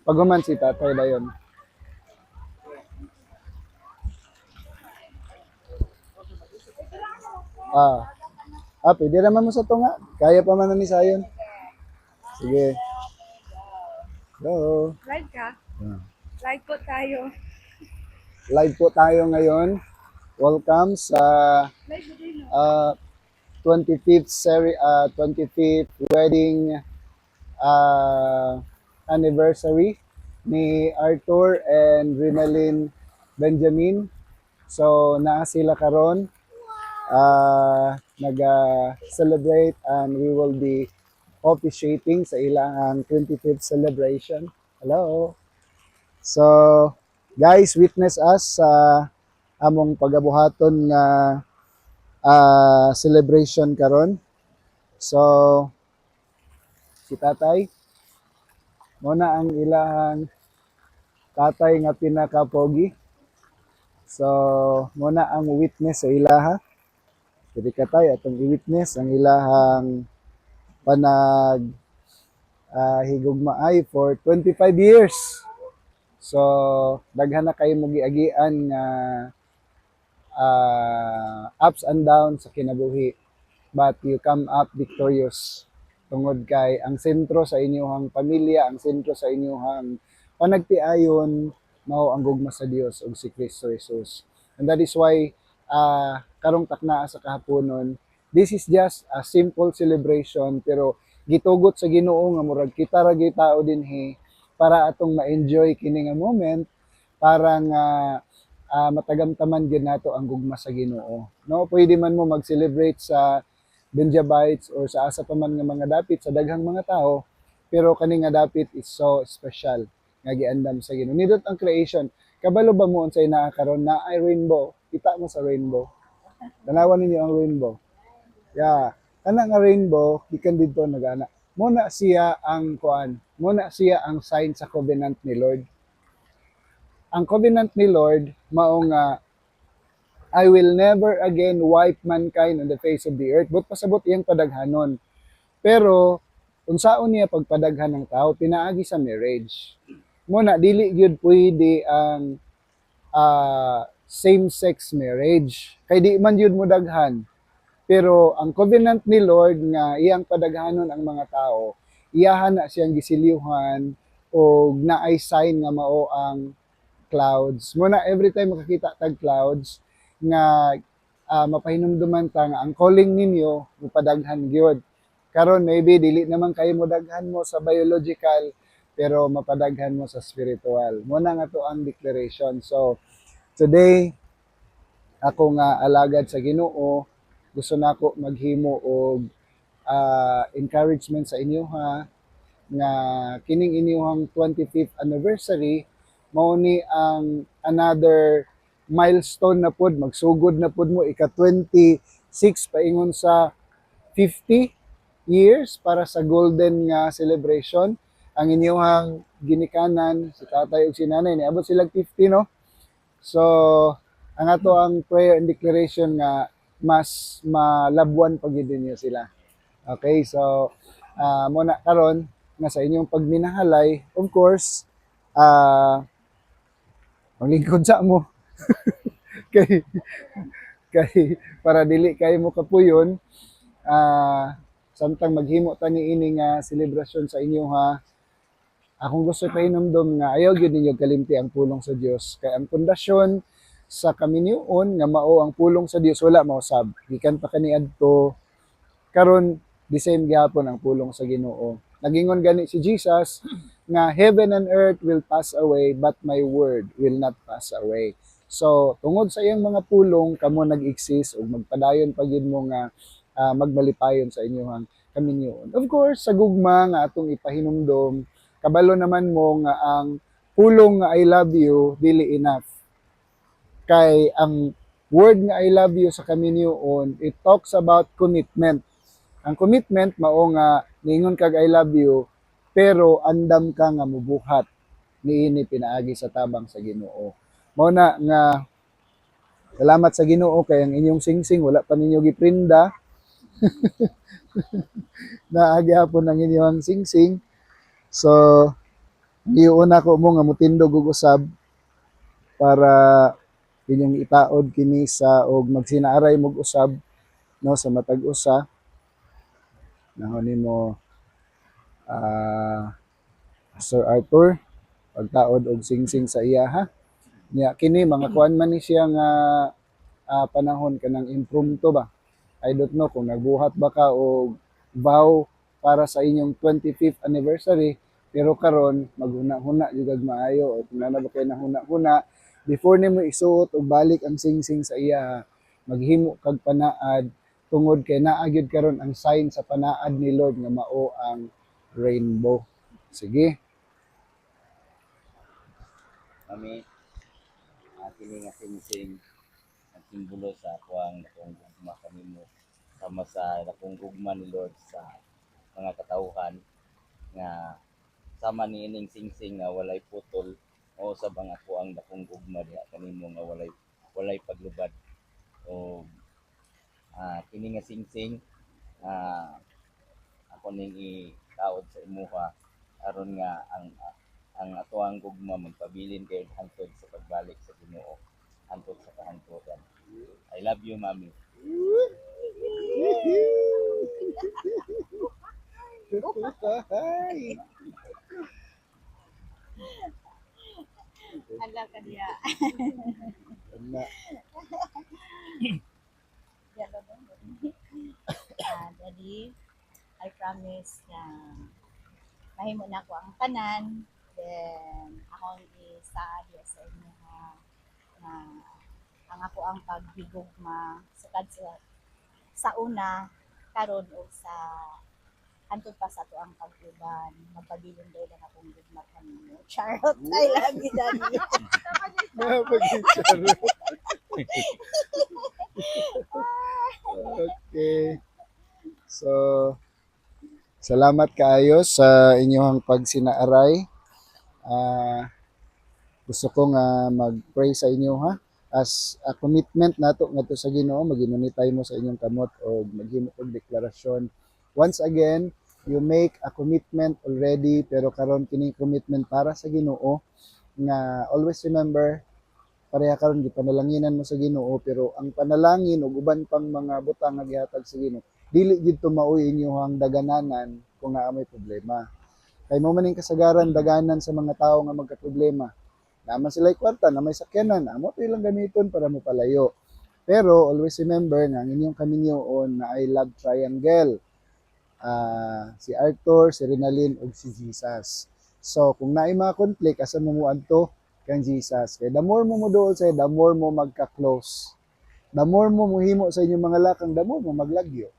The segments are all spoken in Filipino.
Paguman si tatay dayon. Ah, pwede naman mo sa tunga. Kaya pa man na ni sayon. Sige. Go. Live ka? Ah. Live po tayo. Live po tayo ngayon. Welcome sa Live mo din, no? 25th wedding anniversary ni Arthur and Rinalyn Benjamin. So naa sila karon nag-celebrate and we will be officiating sa ilang 25th celebration. Hello. So guys, witness us sa among pagabuhaton nga celebration karon. So si tatay muna ang ilahang tatay nga pinaka-pogi. So muna ang witness sa ilaha. Jadi katay atong i-witness ang ilahang panag higugmaay for 25 years. So daghan na kayo mogiagian nga ups and downs sa kinabuhi, but you come up victorious tungod kay ang sentro sa inyong pamilya, ang sentro sa inyong panagtiayon mao ang gugma sa Dios ug si Kristo Jesus. And that is why karong taknaa sa kahaponon, this is just a simple celebration pero gitugot sa Ginoo nga murag kita ra gyud tao dinhi para atong ma-enjoy kini nga moment para nga matagamtaman gyud nato ang gugma sa Ginoo. No, pwede man mo mag-celebrate sa Benjabites or sa asa pa man nga mga dapit sa daghang mga tao, pero kani nga dapit is so special nga giandam sa Ginoo. Nidot ang creation. Kabalo ba mo unsay naa karon na ay rainbow? Kita mo sa rainbow. Tanawan ninyo ang rainbow. Yeah. Kana nga rainbow, gikan didto nagana. Muna siya ang kuan. Muna siya ang sign sa covenant ni Lord. Ang covenant ni Lord mao nga I will never again wipe mankind on the face of the earth. But pasabot iyang padaghanon. Pero unsaon niya pagpadaghan ng tao pinaagi sa marriage. Muna dili gyud pwede ang same-sex marriage. Kay di man yun mo daghan. Pero ang covenant ni Lord nga iyang padaghanon ang mga tao, iyahan na siyang gisiliuhan o naay sign nga mao ang clouds. Muna every time makakita tag clouds nga mapahinumduman ta nga ang calling ninyo mupadaghan gyud. Karon maybe dili naman kayo modaghan mo sa biological pero mapadaghan mo sa spiritual. Muna nga to ang declaration. So today ako nga alagad sa Ginoo, gusto nako maghimo og encouragement sa inyo ha nga kining inyong 25th anniversary mao ni ang another milestone na pod, magsugod na pod mo ika 26 paingon sa 50 years para sa golden nga celebration. Ang inyong ginikanan si tatay ug si nanay niabot sila 50 no. So ang ato ang prayer and declaration nga mas malabwan pag niyo sila. Okay, so muna karon nga sa inyong pagminahalay, of course, maglingkod sa mo. kay kay para dili kay mo kapuyon, samtang maghimo ta niini nga selebrasyon sa inyo ha. Akong gusto pahinumdom nga ayaw gyud ninyo kalimti ang pulong sa Dios kay ang pundasyon sa kaminyoon nga mao ang pulong sa Dios wala mausab. Gikan pa kaniadto karon the same gyapon ang pulong sa Ginoo. Nagingon gani si Jesus nga heaven and earth will pass away but my word will not pass away. So tungod sa iyang mga pulong kamo nag-exist ug magpadayon pa gyud mo nga magmalipayon sa inyong kaminyoon. Of course sa gugma nga atong ipahinumdom kabalo naman mo nga ang pulong nga I love you dili enough. Kay ang word nga I love you sa kaminyoon, it talks about commitment. Ang commitment mao nga ningon kag I love you pero andam ka nga mubuhat niini pinaagi sa tabang sa Ginoo. Mao na nga salamat sa Ginoo kay ang inyong singsing wala pa ninyo giprinda. Naagi hapon ang inyong singsing. So, giuna ko mo nga mutindog og usab para inyong itaod kini sa og magsinaaray mog usab no sa matag usa nahon nimo ah Sir Arthur pagtaod og singsing sa iya ha. Nya kini mga kuan man ni siya nga panahon kanang impromptu ba. I don't know kung nagbuhat ba ka og vow para sa inyong 25th anniversary pero karon maghuna-huna jud kag maayo o kung na ba kay nahuna-huna before nimo isuot og balik ang singsing sa iya maghimo kag panaad tungod kay naa gyud karon ang sign sa panaad ni Lord nga mao ang rainbow. Sige. Kami kini nga singsing ang simbolo sa kuang dakong gugma kanimo sama sa dakong gugma ni Lord sa mga katawhan nga sama ni ining singsing nga walay putol o sa mga kuang dakong gugma diha kanimo nga walay paglubad o kini nga singsing ako ning itaod sa imuha aron nga ang atoang gugma magpabilin kay hangtod sa pagbalik sa Ginoo hangtod sa kahangturan. I love you, Mami. Ala ka diya. Na, Daddy, I promise na mahimo na ko ang tanan. Then, akong isa sa inyo na ang ako ang paghigugma sukad sa una karon o sa hantod pa sa to ang pagluban magpabilin daw lang akong gugma kanimo. Charot, I love you, Daddy. napag-isara. Okay. So, salamat kaayo sa inyong pagsinaaray. Gusto ko nga mag-pray sa inyo ha. As a commitment nato ngadto sa Ginoo, maginunitay mo sa inyong kamot o maghimo og deklarasyon. Once again, you make a commitment already pero karon kini commitment para sa Ginoo nga always remember pareha karon gipanalanginan mo sa Ginoo pero ang panalangin ug uban pang mga butang nga gihatag sa Ginoo dili gid tumaoy inyong dagananan kung naa may problema. Kay mo maning kasagaran daganan sa mga tawo nga magkaproblema. Naman sila kwarta na may sakyanan, amo to ilang gamiton para mo palayo. Pero always remember nga ang inyong kaminyoon na I love triangle. Si Arthur, si Renalyn ug si Jesus. So kung naay mga conflict asa mo muadto kang Jesus. Kay the more mo moduol sa the more mo magka-close. The more mo muhimo sa inyong mga lakang, the more mo maglagyo.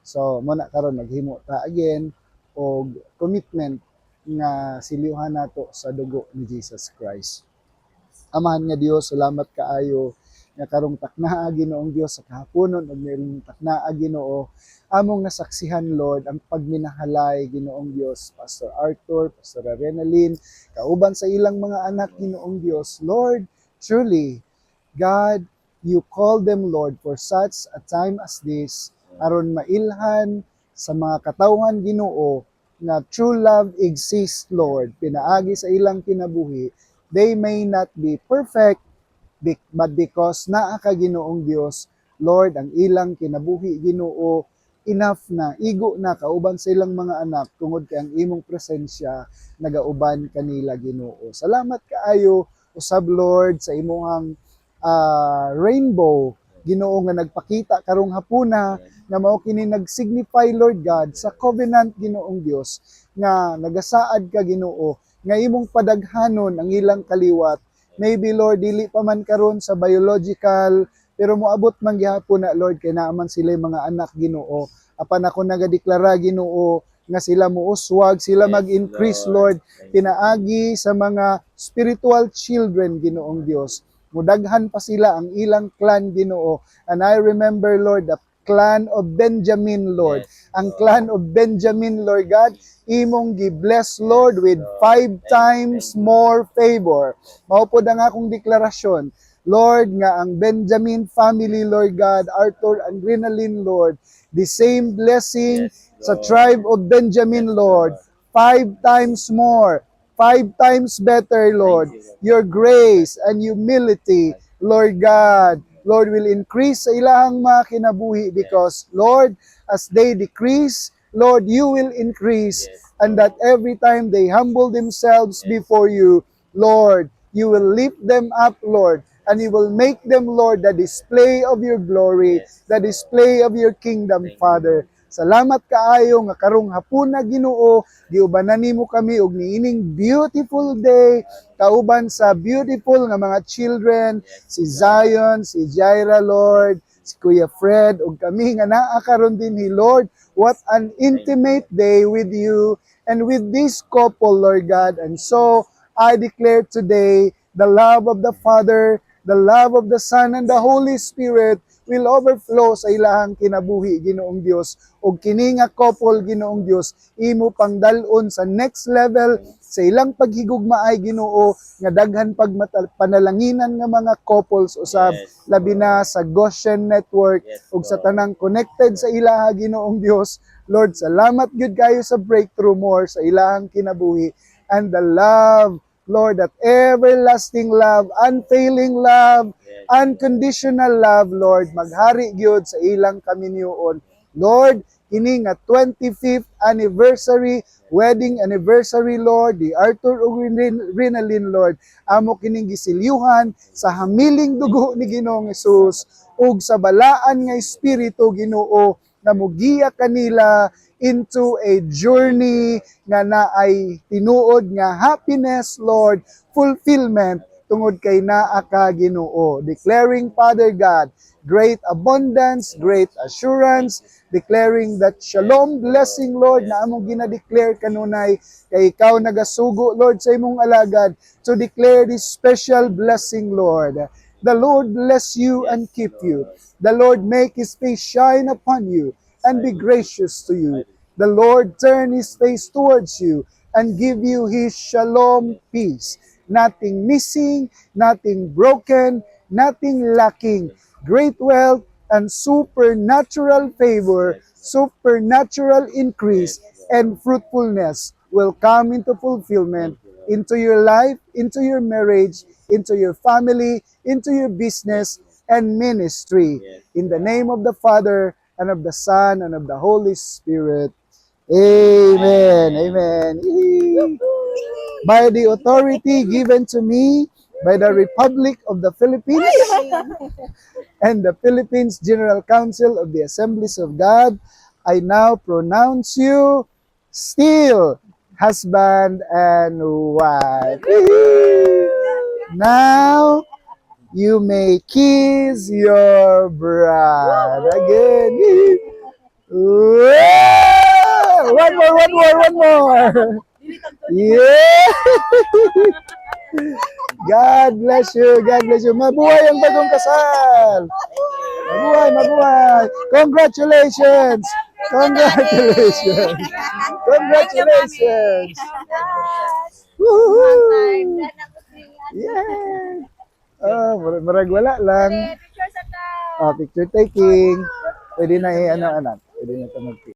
So mo na karon maghimo ta again og commitment nga siliuhan nato sa dugo ni Jesus Christ. Amahan nga Dios, salamat kaayo nga karong taknaa Ginoong Dios sa kahaponon ug mayroong taknaa Ginoo among nasaksihan Lord ang pagminahalay Ginoong Dios Pastor Arthur, Pastor Renalyn, kauban sa ilang mga anak Ginoong Dios. Lord, truly God, you call them Lord for such a time as this aron mailhan sa mga katawhan Ginoo na true love exists, Lord. Pinaagi sa ilang kinabuhi. They may not be perfect, but because naa ka Ginoong Dios, Lord, ang ilang kinabuhi Ginoo, enough na, igo na, kauban sa ilang mga anak, tungod kay ang imong presensya, nagauban kanila Ginoo. Salamat kaayo, usab Lord, sa imong rainbow, Ginoo nga nagpakita karong hapuna, nga mao kini nag-signify Lord God sa covenant Ginoong Dios nga nagasaad ka Ginoo nga imong padaghanon ang ilang kaliwat. Maybe Lord dili pa man karon sa biological pero moabot man gihapon na Lord kay naa man sila mga anak Ginoo. Apan ako nagadeklara Ginoo nga sila muuswag, sila mag-increase Lord pinaagi sa mga spiritual children Ginoong Dios. Mudaghan pa sila ang ilang clan Ginoo. And I remember Lord the clan of Benjamin, Lord. Ang clan of Benjamin, Lord God, imong gi-bless, Lord, with 5 times more favor. Maupod ang akong deklarasyon, Lord, nga ang Benjamin family, Lord God, Arthur and Renalyn, Lord, the same blessing sa tribe of Benjamin, Lord. 5 times more, 5 times better, Lord. Your grace and humility, Lord God, Lord, will increase sa ilahang mga kinabuhi because, Lord, as they decrease, Lord, you will increase. Yes. And that every time they humble themselves before you, Lord, you will lift them up, Lord, and you will make them, Lord, the display of your glory, Yes. the display of your kingdom, Thank you, Father. Salamat kaayo nga karong hapon na Ginoo, giubanan nimo kami og niining beautiful day kauban sa beautiful nga mga children, si Zion, si Jaira, Lord, si Kuya Fred, ug kami nga naa karon din ni Lord. What an intimate day with you and with this couple, Lord God. And so I declare today the love of the Father, the love of the Son, and the Holy Spirit will overflow sa ilahang kinabuhi, Ginoong Dios. O kini nga couple, Ginoong Dios, imo pang dalon sa next level sa ilang paghigugmaay, Ginoo, nga daghan pag panalanginan nga mga couples usab, Yes. labi na sa Goshen Network Yes, ug sa Lord. tanang connected sa ilaha, Ginoong Dios. Lord, salamat gyud kayo sa breakthrough more sa ilahang kinabuhi and the love, Lord, that everlasting love, unfailing love, Yes. unconditional love, Lord, maghari gyud sa ilang kaminyoon. Lord, kini nga 25th anniversary, wedding anniversary, Lord, di Arthur ug Rinalyn, Lord, amo kining gisilyuhan sa hamiling dugo ni Ginoong Hesus ug sa balaan nga espiritu, Ginoo, na mugiya kanila into a journey nga naay tinuod nga happiness, Lord, fulfillment tungod kay naa ka, Ginoo. Declaring, Father God, great abundance, great assurance, declaring that shalom blessing, Lord, na among ginadeclare kanunay kay ikaw nagasugo, Lord, sa imong alagad to declare this special blessing, Lord. The Lord bless you and keep you. The Lord make His face shine upon you and be gracious to you. The Lord turn His face towards you and give you His shalom peace. Nothing missing, nothing broken, nothing lacking. Great wealth and supernatural favor, supernatural increase, and fruitfulness will come into fulfillment into your life, into your marriage, into your family, into your business and ministry. In the name of the Father, and of the Son, and of the Holy Spirit. Amen. Amen. Yee. By the authority given to me by the Republic of the Philippines and the Philippines General Council of the Assemblies of God, I now pronounce you still husband and wife. Yee. Now, you may kiss your bride again. Yee. Wow! One more. Yeah! God bless you. God bless you. Mabuhay ang bagong kasal. Mabuhay. Congratulations. Congratulations. Congratulations. Woohoo! Yeah. Oh, marag wala lang. Picture sa ta. Picture taking. Pwede na i-ano anak. Pwede na ito mag